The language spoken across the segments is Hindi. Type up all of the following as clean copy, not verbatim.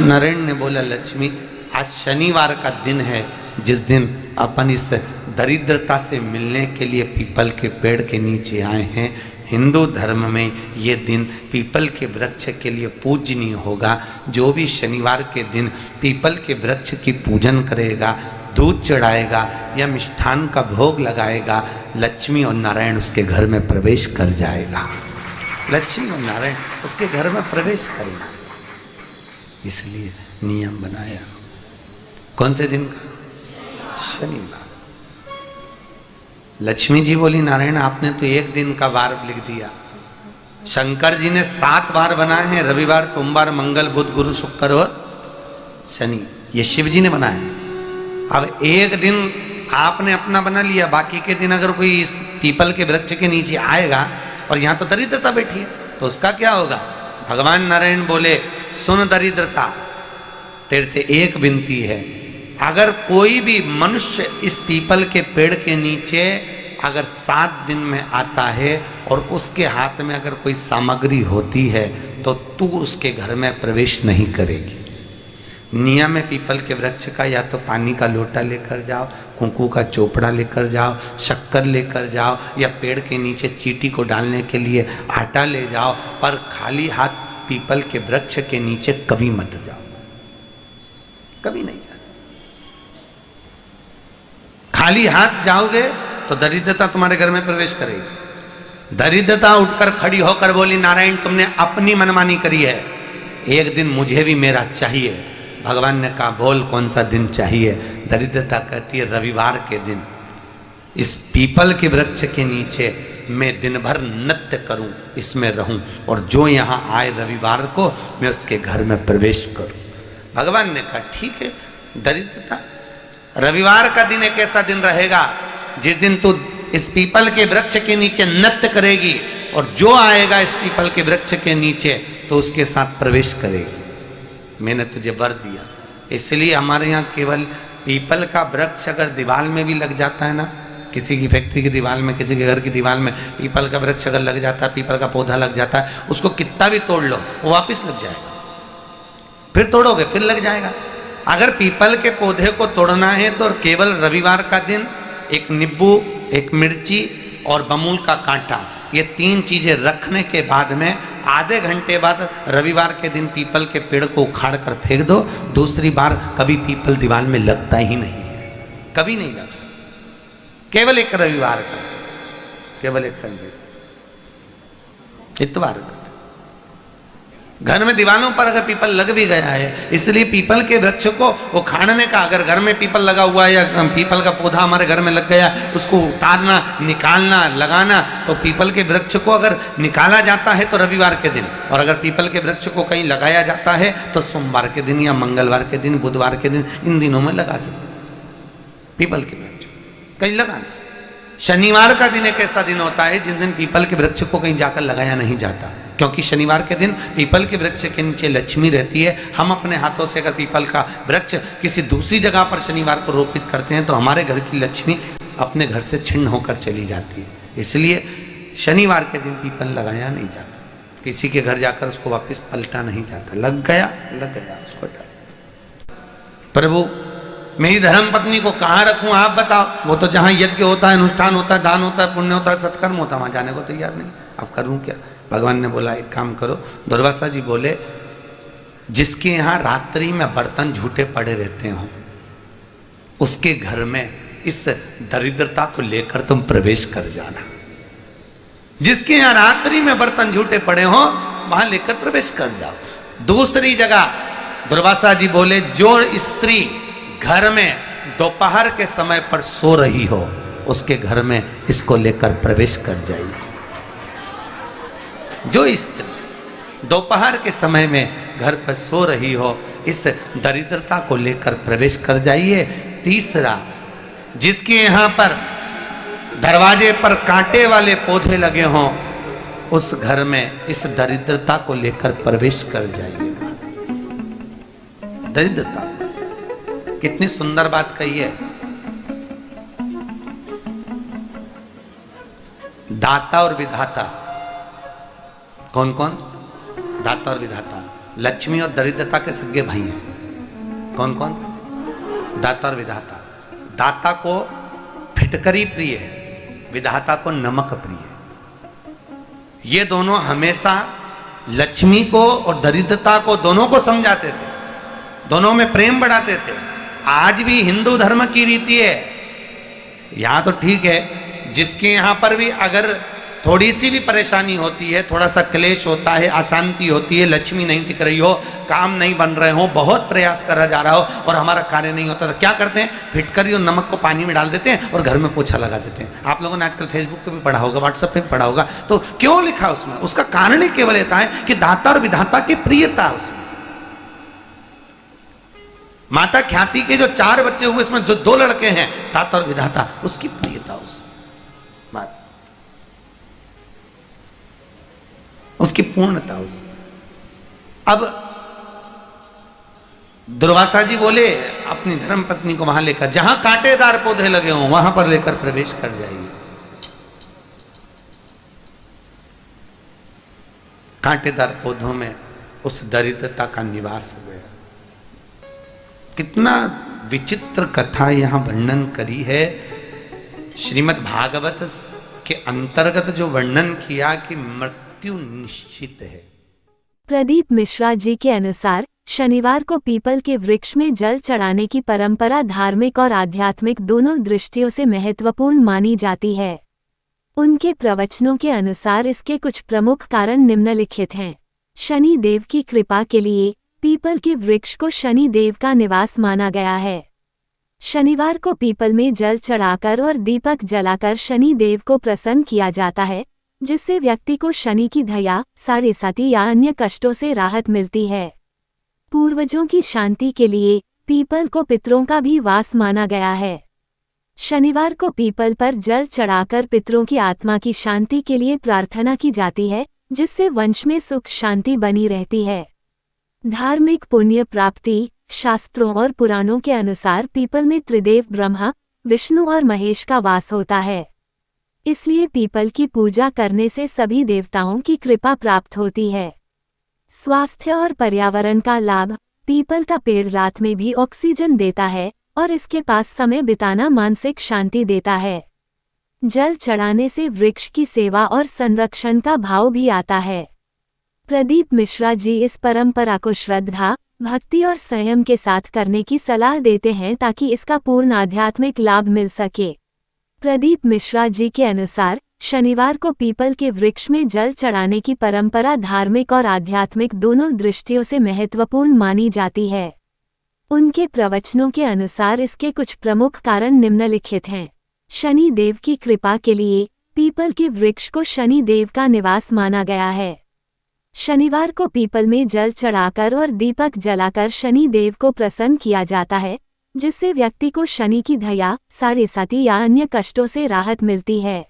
नारायण ने बोला, लक्ष्मी आज शनिवार का दिन है, जिस दिन अपन इस दरिद्रता से मिलने के लिए पीपल के पेड़ के नीचे आए हैं। हिंदू धर्म में ये दिन पीपल के वृक्ष के लिए पूजनीय होगा। जो भी शनिवार के दिन पीपल के वृक्ष की पूजन करेगा, दूध चढ़ाएगा या मिष्ठान का भोग लगाएगा, लक्ष्मी और नारायण उसके घर में प्रवेश कर जाएगा। लक्ष्मी और नारायण उसके घर में प्रवेश करेगा। इसलिए नियम बनाया। कौन से दिन का? शनिवार। लक्ष्मी जी बोली, नारायण आपने तो एक दिन का वार लिख दिया। शंकर जी ने 7 वार बनाए हैं, रविवार, सोमवार, मंगल, बुध, गुरु, शुक्र और शनि। ये शिव जी ने बनाए। अब एक दिन आपने अपना बना लिया, बाकी के दिन अगर कोई इस पीपल के वृक्ष के नीचे आएगा और यहां तो दरिद्रता बैठी है, तो उसका क्या होगा? भगवान नारायण बोले, सुन दरिद्रता, तेरे से एक विनती है, अगर कोई भी मनुष्य इस पीपल के पेड़ के नीचे अगर 7 दिन में आता है और उसके हाथ में अगर कोई सामग्री होती है तो तू उसके घर में प्रवेश नहीं करेगी। नियम है पीपल के वृक्ष का, या तो पानी का लोटा लेकर जाओ, कुंकू का चोपड़ा लेकर जाओ, शक्कर लेकर जाओ, या पेड़ के नीचे चींटी को डालने के लिए आटा ले जाओ, पर खाली हाथ पीपल के वृक्ष के नीचे कभी मत जाओ, कभी नहीं जाओ। खाली हाथ जाओगे तो दरिद्रता तुम्हारे घर में प्रवेश करेगी। दरिद्रता उठकर खड़ी होकर बोली, नारायण तुमने अपनी मनमानी करी है, एक दिन मुझे भी मेरा चाहिए। भगवान ने कहा, बोल कौन सा दिन चाहिए? दरिद्रता कहती है, रविवार के दिन इस पीपल के वृक्ष के नीचे मैं दिन भर नृत्य करूं, इसमें रहूं, और जो यहां आए रविवार को मैं उसके घर में प्रवेश करूं। भगवान ने कहा, ठीक है। दरिद्रता, रविवार का दिन एक ऐसा दिन रहेगा जिस दिन तू इस पीपल के वृक्ष के नीचे नृत्य करेगी, और जो आएगा इस पीपल के वृक्ष के नीचे तो उसके साथ प्रवेश करेगी। मैंने तुझे वर दिया। इसलिए हमारे यहाँ केवल पीपल का वृक्ष अगर दीवार में भी लग जाता है ना, किसी की फैक्ट्री की दीवार में, किसी के घर की दीवार में पीपल का वृक्ष अगर लग जाता है, पीपल का पौधा लग जाता है, उसको कितना भी तोड़ लो वो वापस लग जाएगा। फिर तोड़ोगे फिर लग जाएगा। अगर पीपल के पौधे को तोड़ना है तो केवल रविवार का दिन एक नींबू, एक मिर्ची और बमूल का कांटा, ये 3 चीजें रखने के बाद में आधे घंटे बाद रविवार के दिन पीपल के पेड़ को उखाड़ कर फेंक दो। दूसरी बार कभी पीपल दीवार में लगता ही नहीं, कभी नहीं लग सकता। केवल एक रविवार का, केवल एक संडे, इतवार का। घर में दीवारों पर अगर पीपल लग भी गया है, इसलिए पीपल के वृक्ष को उखाड़ने का, अगर घर में पीपल लगा हुआ है या पीपल का पौधा हमारे घर में लग गया, उसको उतारना, निकालना, लगाना, तो पीपल के वृक्ष को अगर निकाला जाता है तो रविवार के दिन, और अगर पीपल के वृक्ष को कहीं लगाया जाता है तो सोमवार के दिन या मंगलवार के दिन, बुधवार के दिन, इन दिनों में लगा सकते पीपल के वृक्ष कहीं लगाना। शनिवार का दिन एक ऐसा दिन होता है जिस दिन पीपल के वृक्ष को कहीं जाकर लगाया नहीं जाता, क्योंकि शनिवार के दिन पीपल के वृक्ष के नीचे लक्ष्मी रहती है। हम अपने हाथों से अगर पीपल का वृक्ष किसी दूसरी जगह पर शनिवार को रोपित करते हैं तो हमारे घर की लक्ष्मी अपने घर से छिन्न होकर चली जाती है। इसलिए शनिवार के दिन पीपल लगाया नहीं जाता, किसी के घर जाकर उसको वापस पलटा नहीं जाता। लग गया उसको डाल। प्रभु मेरी धर्म पत्नी को कहाँ रखूं आप बताओ? वो तो जहाँ यज्ञ होता है, अनुष्ठान होता है, दान होता है, पुण्य होता है, सत्कर्म होता है, वहां जाने को तैयार नहीं। अब करूं क्या? भगवान ने बोला, एक काम करो। दुर्वासा जी बोले, जिसके यहाँ रात्रि में बर्तन झूठे पड़े रहते हो उसके घर में इस दरिद्रता को लेकर तुम प्रवेश कर जाना। जिसके यहाँ रात्रि में बर्तन झूठे पड़े हो वहां लेकर प्रवेश कर जाओ। दूसरी जगह दुर्वासा जी बोले, जो स्त्री घर में दोपहर के समय पर सो रही हो उसके घर में इसको लेकर प्रवेश कर जाइए। जो स्त्री दोपहर के समय में घर पर सो रही हो इस दरिद्रता को लेकर प्रवेश कर जाइए। तीसरा, जिसके यहाँ पर दरवाजे पर कांटे वाले पौधे लगे हों उस घर में इस दरिद्रता को लेकर प्रवेश कर जाइए। दरिद्रता, कितनी सुंदर बात कही है। दाता और विधाता, कौन कौन? दाता और विधाता। लक्ष्मी और दरिद्रता के सगे भाई हैं। कौन कौन? दाता और विधाता। दाता को फिटकरी प्रिय है, विधाता को नमक प्रिय है। ये दोनों हमेशा लक्ष्मी को और दरिद्रता को दोनों को समझाते थे, दोनों में प्रेम बढ़ाते थे। आज भी हिंदू धर्म की रीति है, यहां तो ठीक है, जिसके यहां पर भी अगर थोड़ी सी भी परेशानी होती है, थोड़ा सा क्लेश होता है, अशांति होती है, लक्ष्मी नहीं टिक रही हो, काम नहीं बन रहे हो, बहुत प्रयास करा जा रहा हो और हमारा कार्य नहीं होता, तो क्या करते हैं? फिटकरी और नमक को पानी में डाल देते हैं और घर में पोछा लगा देते हैं। आप लोगों ने आजकल फेसबुक पे भी पढ़ा होगा, व्हाट्सएप पे भी पढ़ा होगा। तो क्यों लिखा उसमें? उसका कारण ही केवल ये है कि दाता और विधाता की प्रियता उसमें। माता ख्याति के जो 4 बच्चे हुए, इसमें जो 2 लड़के हैं, दाता और विधाता, उसकी प्रियता उसकी पूर्णता उस। अब दुर्वासा जी बोले अपनी धर्म पत्नी को वहां लेकर, जहां कांटेदार पौधे लगे हों वहां पर लेकर प्रवेश कर जाइए। कांटेदार पौधों में उस दरिद्रता का निवास हो गया। कितना विचित्र कथा यहां वर्णन करी है। श्रीमद् भागवत के अंतर्गत जो वर्णन किया कि मृत्यु निश्चित है। प्रदीप मिश्रा जी के अनुसार शनिवार को पीपल के वृक्ष में जल चढ़ाने की परंपरा धार्मिक और आध्यात्मिक दोनों दृष्टियों से महत्वपूर्ण मानी जाती है। उनके प्रवचनों के अनुसार इसके कुछ प्रमुख कारण निम्नलिखित हैं। शनि देव की कृपा के लिए पीपल के वृक्ष को शनि देव का निवास माना गया है। शनिवार को पीपल में जल चढ़ाकर और दीपक जलाकर शनि देव को प्रसन्न किया जाता है, जिससे व्यक्ति को शनि की दया, साढ़ेसाती या अन्य कष्टों से राहत मिलती है। पूर्वजों की शांति के लिए पीपल को पितरों का भी वास माना गया है। शनिवार को पीपल पर जल चढ़ाकर पितरों की आत्मा की शांति के लिए प्रार्थना की जाती है, जिससे वंश में सुख शांति बनी रहती है। धार्मिक पुण्य प्राप्ति। शास्त्रों और पुराणों के अनुसार पीपल में त्रिदेव ब्रह्मा, विष्णु और महेश का वास होता है। इसलिए पीपल की पूजा करने से सभी देवताओं की कृपा प्राप्त होती है। स्वास्थ्य और पर्यावरण का लाभ। पीपल का पेड़ रात में भी ऑक्सीजन देता है और इसके पास समय बिताना मानसिक शांति देता है। जल चढ़ाने से वृक्ष की सेवा और संरक्षण का भाव भी आता है। प्रदीप मिश्रा जी इस परंपरा को श्रद्धा, भक्ति और संयम के साथ करने की सलाह देते हैं ताकि इसका पूर्ण आध्यात्मिक लाभ मिल सके। प्रदीप मिश्रा जी के अनुसार शनिवार को पीपल के वृक्ष में जल चढ़ाने की परंपरा धार्मिक और आध्यात्मिक दोनों दृष्टियों से महत्वपूर्ण मानी जाती है। उनके प्रवचनों के अनुसार इसके कुछ प्रमुख कारण निम्नलिखित हैं। शनि देव की कृपा के लिए पीपल के वृक्ष को शनि देव का निवास माना गया है। शनिवार को पीपल में जल चढ़ाकर और दीपक जलाकर शनि देव को प्रसन्न किया जाता है, जिससे व्यक्ति को शनि की दया, साढ़ेसाती या अन्य कष्टों से राहत मिलती है।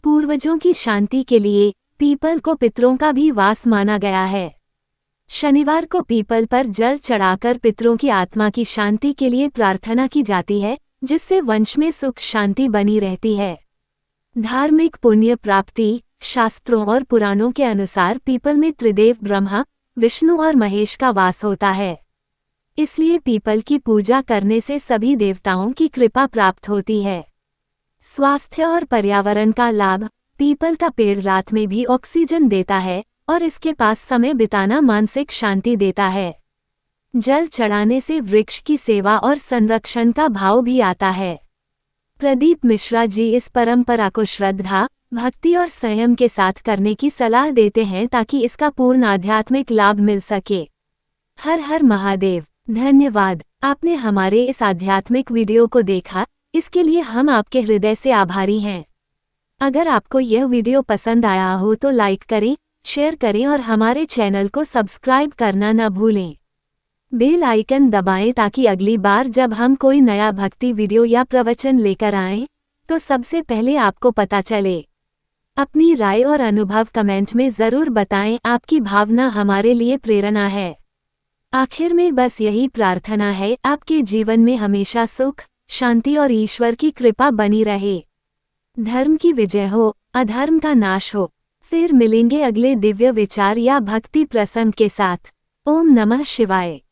पूर्वजों की शांति के लिए पीपल को पितरों का भी वास माना गया है। शनिवार को पीपल पर जल चढ़ाकर पितरों की आत्मा की शांति के लिए प्रार्थना की जाती है, जिससे वंश में सुख शांति बनी रहती है। धार्मिक पुण्य प्राप्ति। शास्त्रों और पुराणों के अनुसार पीपल में त्रिदेव ब्रह्मा, विष्णु और महेश का वास होता है। इसलिए पीपल की पूजा करने से सभी देवताओं की कृपा प्राप्त होती है। स्वास्थ्य और पर्यावरण का लाभ। पीपल का पेड़ रात में भी ऑक्सीजन देता है और इसके पास समय बिताना मानसिक शांति देता है। जल चढ़ाने से वृक्ष की सेवा और संरक्षण का भाव भी आता है। प्रदीप मिश्रा जी इस परंपरा को श्रद्धा, भक्ति और संयम के साथ करने की सलाह देते हैं ताकि इसका पूर्ण आध्यात्मिक लाभ मिल सके। हर हर महादेव। धन्यवाद, आपने हमारे इस आध्यात्मिक वीडियो को देखा, इसके लिए हम आपके हृदय से आभारी हैं। अगर आपको यह वीडियो पसंद आया हो तो लाइक करें, शेयर करें और हमारे चैनल को सब्सक्राइब करना न भूलें। बेल आइकन दबाएं ताकि अगली बार जब हम कोई नया भक्ति वीडियो या प्रवचन लेकर आएं, तो सबसे पहले आपको पता चले। अपनी राय और अनुभव कमेंट में ज़रूर बताएं, आपकी भावना हमारे लिए प्रेरणा है। आखिर में बस यही प्रार्थना है, आपके जीवन में हमेशा सुख, शांति और ईश्वर की कृपा बनी रहे। धर्म की विजय हो, अधर्म का नाश हो। फिर मिलेंगे अगले दिव्य विचार या भक्ति प्रसंग के साथ। ओम नमः शिवाय।